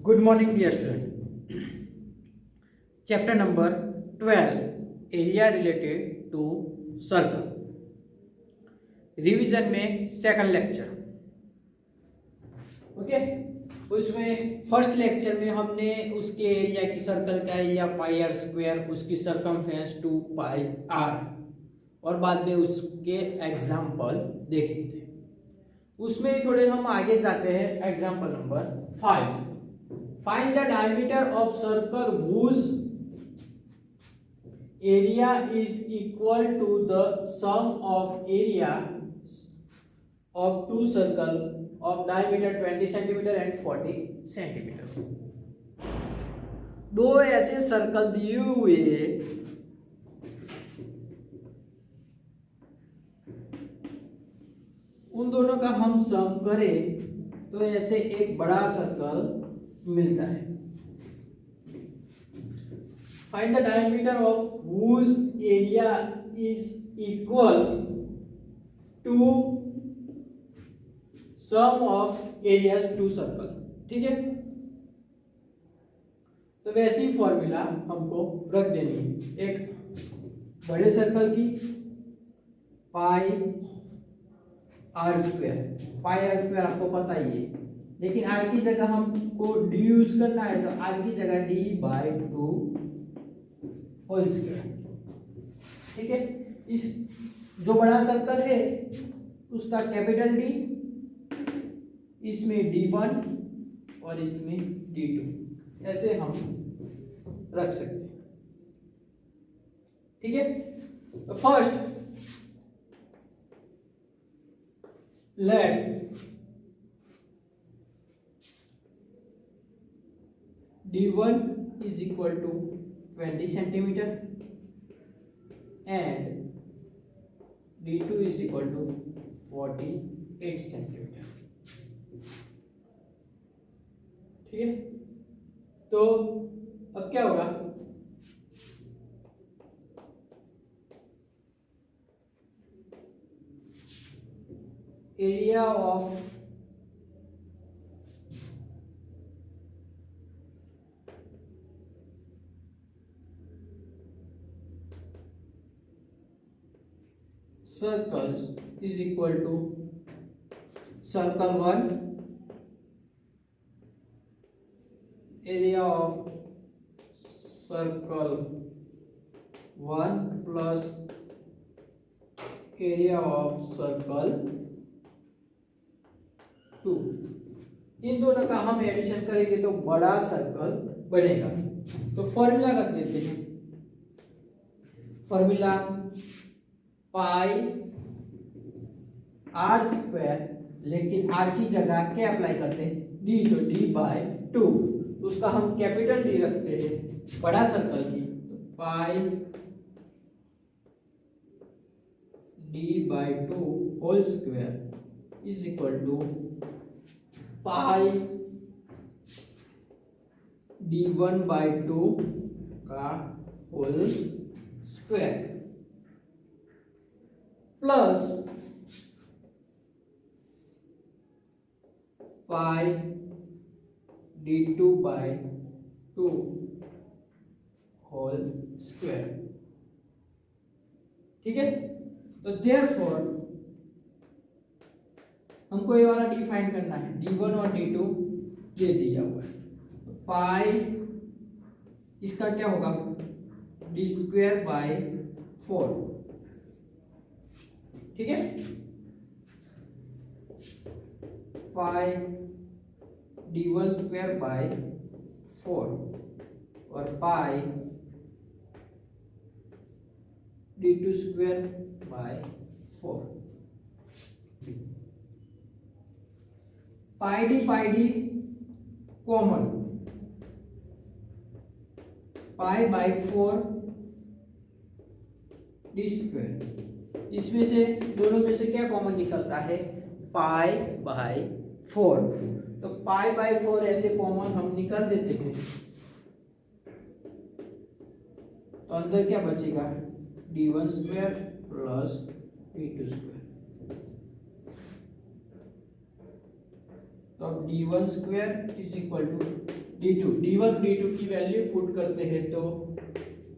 Good morning dear student. Chapter number 12 area related to circle, revision में second lecture. Okay, उसमें first lecture में हमने उसके area की सर्कल का एरिया पाई आर स्क्वायर, उसकी सरकमफ्रेंस 2 पाई आर और बाद में उसके एग्जाम्पल देखे थे। उसमें थोड़े हम आगे जाते हैं। Example number 5, find the diameter of circle whose area is equal to the sum of area of two circle of diameter 20 cm and 40 cm। दो ऐसे सर्कल दिए हुए, उन दोनों का हम सम करें तो ऐसे एक बड़ा सर्कल मिलता है। Find the diameter of whose area is equal to sum of areas two circle। ठीक है, तो वैसी फॉर्मूला हमको रख देनी है। एक बड़े सर्कल की पाई आर स्क्वायर आपको पता ही है, लेकिन आर की जगह हमको डी यूज करना है, तो आर की जगह डी बाई 2 होल स्क्वायर। ठीक है, इस जो बड़ा सर्कल है उसका कैपिटल डी, इसमें D1 और इसमें D2, ऐसे हम रख सकते हैं। ठीक है, तो first let D1 is equal to 20 centimeter and D2 is equal to 48 centimeter। ठीक है, तो अब क्या होगा, area of circles is equal to circle 1 area of circle 1 plus area of circle 2। इन दोनों का हम एडिशन करेंगे तो बड़ा सर्कल बनेगा। तो फॉर्मूला रख देते हैं। फॉर्मूला पाई आर स्क्वायर, लेकिन आर की जगह क्या अप्लाई करते हैं, डी, तो डी बाई 2, उसका हम कैपिटल डी रखते हैं बड़ा सर्कल की, तो pi D by 2 whole square is equal to pi D1 by 2 का whole square plus pi D2 by 2 whole square. ठीक है, तो देयरफॉर हमको ये वाला डी फाइंड करना है। D1 और D2 ये दिया हुआ है, तो पाई इसका क्या होगा, डी स्क्वायर बाई 4। ठीक है, पाई D1 स्क्वायर बाई 4 और पाई D2 square by 4। Pi D common, pi by 4 D square, इसमें से दोनों में से क्या कॉमन निकलता है, पाई बाई 4। तो पाई बाई 4 ऐसे कॉमन हम निकाल देते हैं, तो अंदर क्या बचेगा, D1 square plus D2 square. तो अब d1 square is equal to d2, d1 d2 की वैल्यू पुट करते हैं तो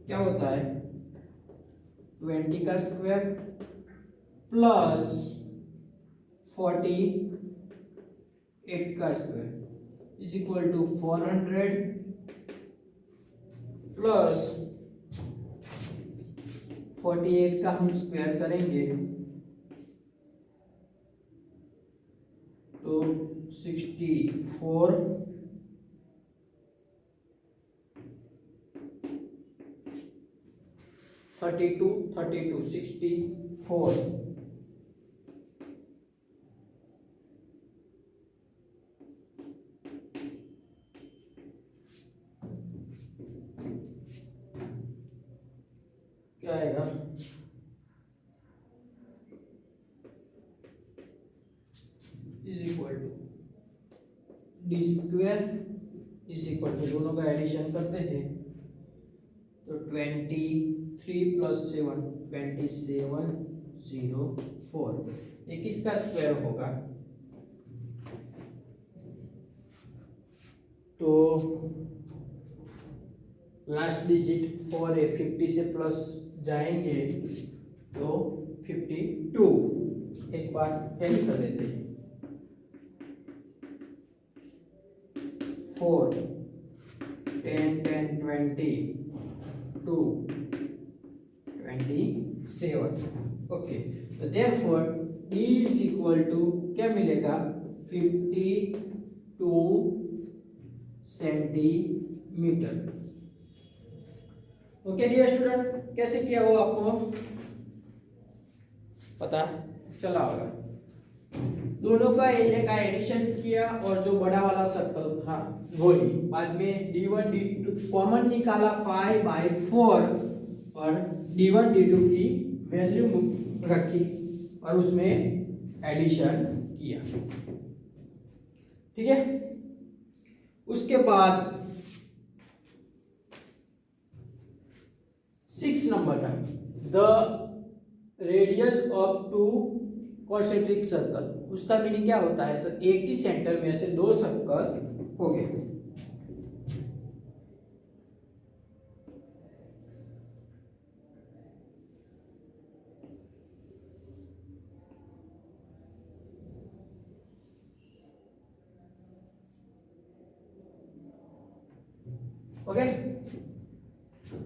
क्या होता है 20 का स्क्वायर प्लस 48 का square is equal to 400 plus 48 का हम स्क्वायर करेंगे तो 64 32 64 क्या आएगा is equal to D square is equal to दोनों का एडिशन करते हैं तो 23 प्लस 7 2704 ये किसका स्क्वायर होगा तो लास्ट डिजिट 4 है 50 से प्लस जाएंगे तो 52 एक बार टेन कर लेते हैं 4 10 10 20 2 27 ओके तो therefore E is equal to क्या मिलेगा 52 सेंटीमीटर। ओके डियर स्टूडेंट कैसे किया वो आपको पता चला होगा दोनों का एरिया का एडिशन किया और जो बड़ा वाला सर्कल था वो ही बाद में d1 d2 कॉमन निकाला पाई बाय 4 और d1 d2 की वैल्यू रखी और उसमें एडिशन किया ठीक है उसके बाद 6 नंबर का the radius of to concentric circle उसका मीनिंग क्या होता है तो एक ही सेंटर में से दो सर्कल हो गए ओके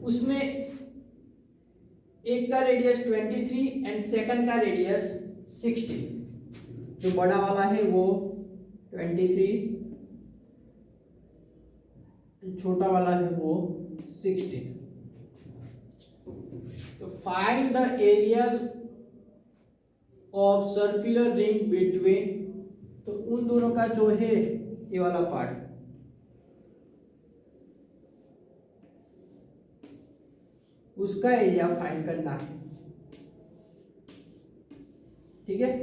उसमें एक का रेडियस 23 एंड सेकंड का रेडियस 60 जो बड़ा वाला है वो 23 छोटा वाला है वो 60 तो find the areas of circular ring between तो उन दोनों का जो है ये वाला पार्ट उसका एरिया फाइंड करना है ठीक है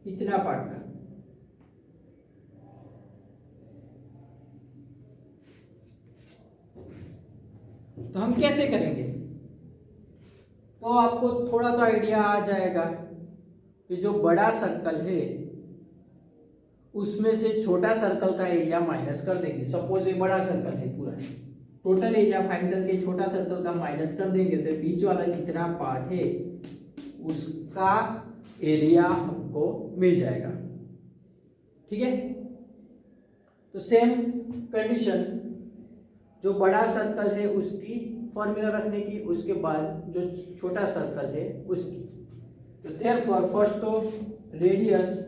इतना पार्ट का तो हम कैसे करेंगे तो आपको थोड़ा तो आइडिया आ जाएगा कि जो बड़ा सर्कल है उसमें से छोटा सर्कल का एरिया माइनस कर देंगे सपोज ये बड़ा सर्कल है पूरा टोटल एरिया फाइंड करके छोटा सर्कल का माइनस कर देंगे तो बीच वाला जितना पार्ट है उसका एरिया हमको मिल जाएगा ठीक है तो सेम कंडीशन जो बड़ा सर्कल है उसकी फॉर्मूला रखने की उसके बाद जो छोटा सर्कल है उसकी तो देयरफॉर फर्स्ट तो radius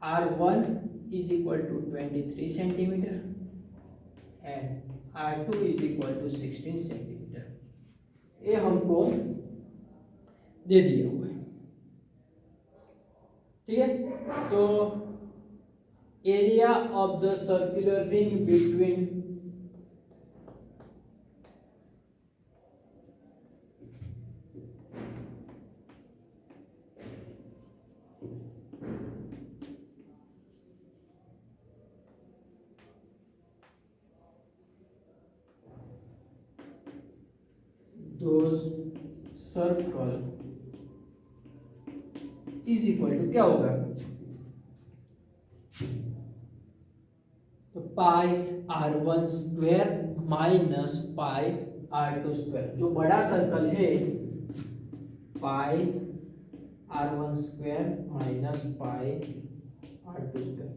R1 is equal to 23 centimeter and R2 is equal to 16 centimeter ये हमको दे दिया हुआ है ठीक है तो area of the circular ring between those circle is equal to क्या होगा, तो pi r1 square minus pi r2 square. जो बड़ा सर्कल है pi r1 square minus pi r2 square,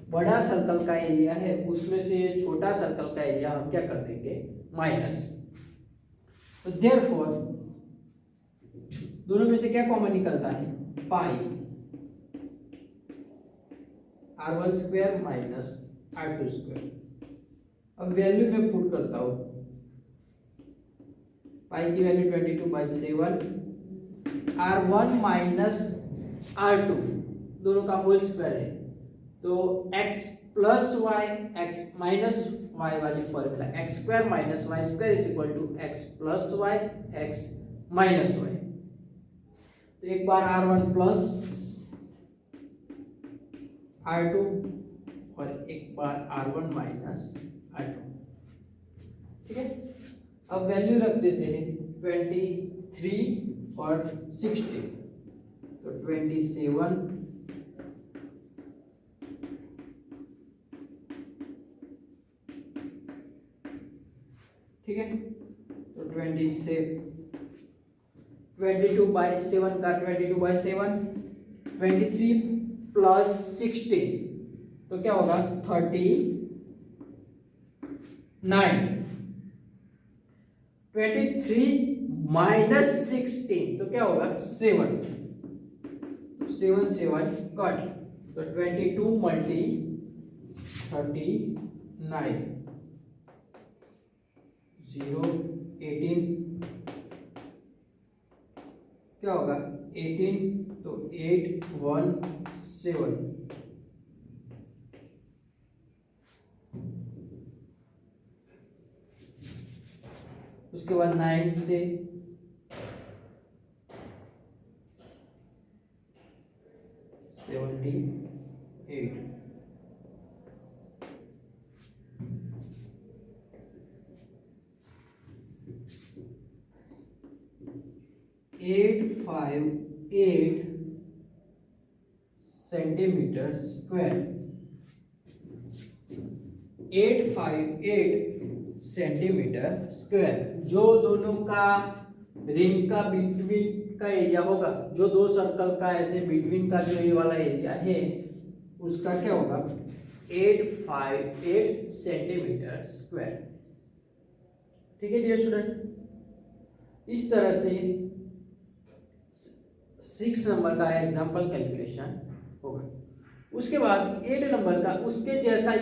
बड़ा सर्कल का एरिया है, उसमें से छोटा सर्कल का एरिया हम क्या कर देंगे, माइनस। तो देयरफॉर दोनों में से क्या कॉमन निकलता है, pi r1 square minus r2 square. अब वैल्यू में पुट करता हूं, पाई की वैल्यू 22/7, r1 माइनस r2 दोनों का होल स्क्वायर है, तो x plus y x minus y वाली formula, x square minus y square is equal to x plus y x minus y. तो एक बार r1 प्लस r2 और एक बार r1 माइनस r2, ठीक है। अब वैल्यू रख देते हैं 23 और 60, तो 27 ठीक है, तो 22/7 का 22/7, 23 प्लस 16 तो क्या होगा 39, 23 माइनस 16 तो क्या होगा 7, तो 7 7 कट, तो 22 मल्टी 39 0 18 क्या होगा 18, तो 8 1 7, उसके बाद 9 से 78, 858 सेंटीमीटर स्क्वायर, 858 सेंटीमीटर स्क्वायर। जो दोनों का रिंग का बिटवीन का एरिया होगा, जो दो सर्कल का ऐसे बिटवीन का जो ये वाला एरिया है उसका क्या होगा 858 सेंटीमीटर स्क्वायर, ठीक है डियर स्टूडेंट। इस तरह से 6 नंबर का एग्जाम्पल कैलकुलेशन होगा। उसके बाद 8 नंबर का उसके जैसा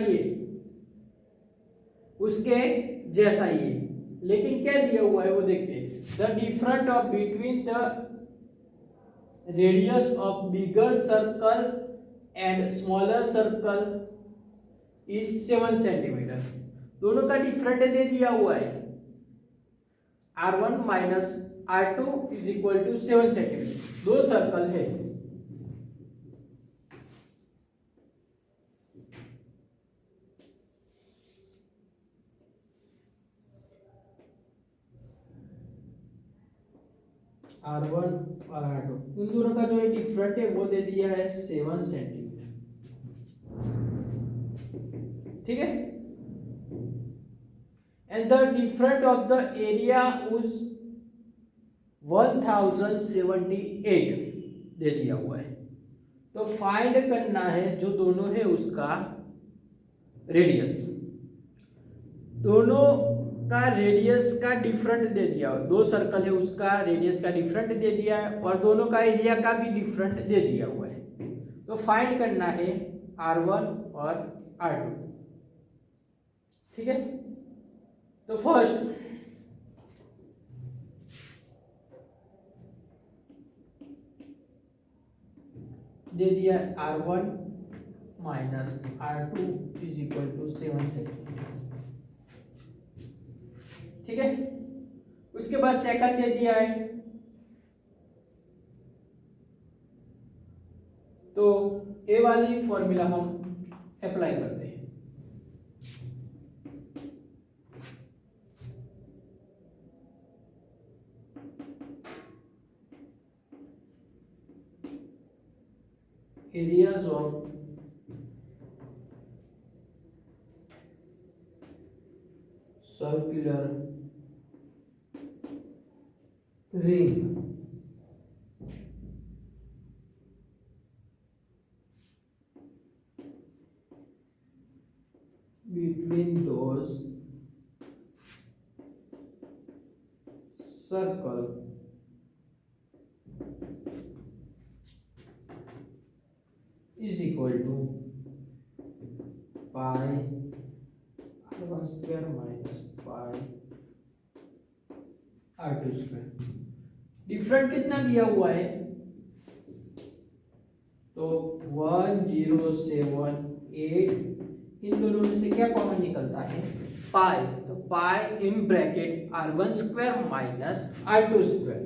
ये, लेकिन क्या दिया हुआ है वो देखते हैं। The different of between the radius of bigger circle and smaller circle is 7 centimetre. दोनों का डिफरेंट दे दिया हुआ है, r1 minus r2 is equal to 7 centimetre. दो सर्कल है, r1 और r2, इन दोनों का जो है डिफरेंट है वो दे दिया है 7 सेंटीमीटर, ठीक है। And the different of the area is 1078 दे दिया हुआ है। तो फाइंड करना है जो दोनों है उसका रेडियस, दोनों का रेडियस का डिफरेंट दे दिया, दो सर्कल है उसका रेडियस का डिफरेंट दे दिया है और दोनों का एरिया का भी डिफरेंट दे दिया हुआ है। तो फाइंड करना है r1 और r2, ठीक है। तो फर्स्ट दे दिया r1 minus r2 is equal to 7 centimetre, ठीक है। उसके बाद सेकंड दे दिया है, तो ए वाली फॉर्मूला हम अप्लाई करते हैं। areas of circular ring between those circle is equal to pi r1 square minus pi r2 square. Different कितना दिया हुआ है, तो 1078, इन दोनों में से क्या कॉमन निकलता है, पाई, तो pi in bracket r1 square minus r2 square.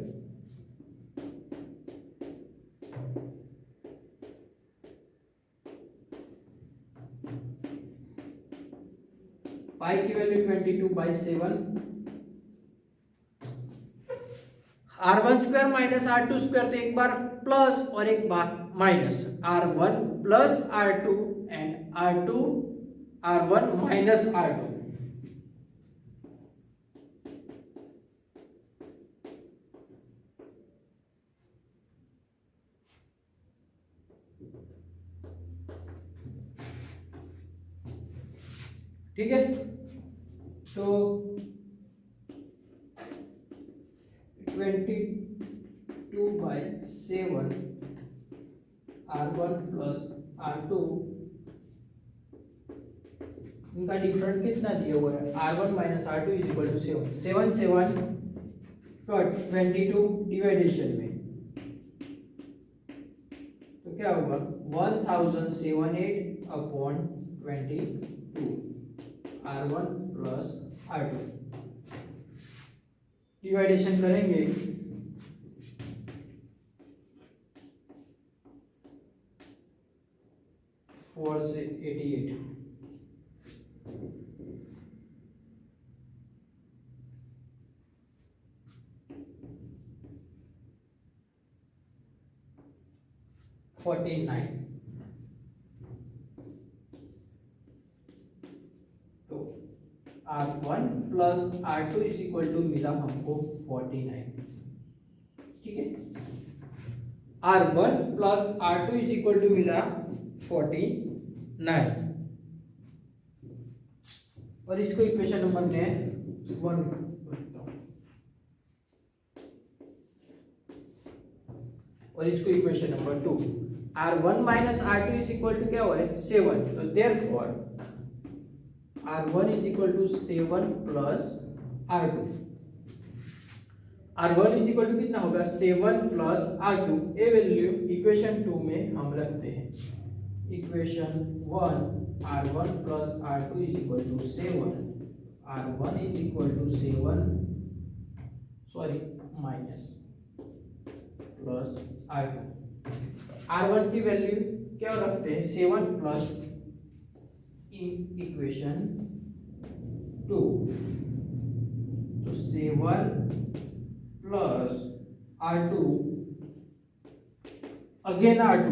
Pi की value 22/7, r1 square minus r2 square, तो एक बार प्लस और एक बार minus, r1 plus r2 and r1 minus r2। ठीक है, तो 22/7 r1 प्लस r2, इनका डिफरेंट कितना दिया हुआ है, r1 minus r2 is equal to 7, 7 7 cut 22 division में, तो क्या होगा 1078/22 r1 प्लस r2, डिवाइडेशन करेंगे 4 से 88, तो r1 plus r2 is equal to मिला हमको 49। ठीक है, r1 plus r2 is equal to मिला 49, और इसको इक्वेशन नंबर में 1 रखता हूं, और इसको equation number 2, r1 minus r2 is equal to क्या हुआ है 7, तो therefore r1 is equal to 7 plus r2, r1 is equal to कितना होगा 7 प्लस r2, ए वैल्यू इक्वेशन 2 में हम रखते हैं, equation 1 r1 plus r2 is equal to 7, r1 is equal to 7 minus plus r2, r1 की वैल्यू क्या रखते हैं 7 प्लस इक्वेशन 2, तो 7 plus r2 again r2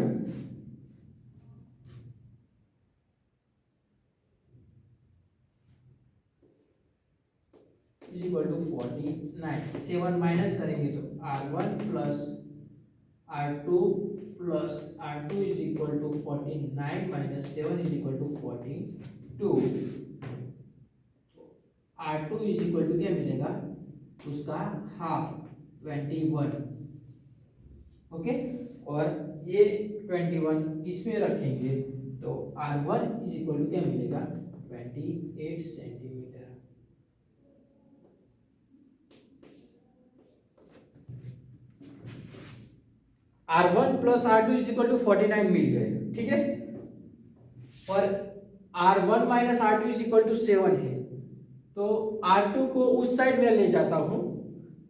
is equal to 49, 7 minus करेंगे तो r1 plus r2 plus r2 is equal to 49 minus 7 is equal to 42, r2 is equal to क्या मिलेगा उसका हाफ 21। ओके, और ये 21 इसमें रखेंगे तो r1 इज इक्वल टू क्या मिलेगा 28 centimetre. r1 plus r2 is equal to 49 मिल गए। ठीक है, और r1 minus r2 is equal to 7 है, तो r2 को उस साइड में ले जाता हूं,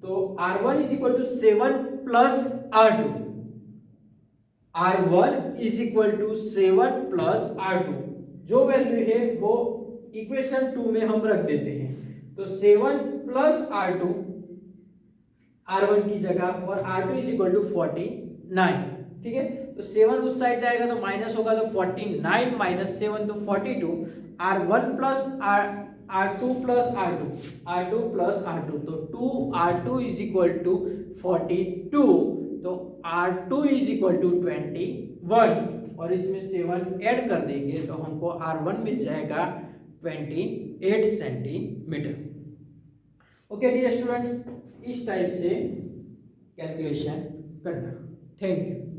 तो r1 is equal to 7 plus r2, r1 is equal to 7 plus r2, जो वैल्यू है वो इक्वेशन 2 में हम रख देते हैं, तो 7 प्लस r2 r1 की जगह, और r2 इज इक्वल टू 49। ठीक है। तो 7 उस साइड जाएगा तो माइनस होगा, तो 49 माइनस 7 तो 42, R1 plus R2 plus R2 plus R2, तो 2R2 इज इक्वल टू 42, तो R2 इज इक्वल टू 21, और इसमें 7 ऐड कर देंगे तो हमको R1 मिल जाएगा 28 सेंटीमीटर। ओके डियर स्टूडेंट, इस टाइप से कैलकुलेशन करना। Thank you.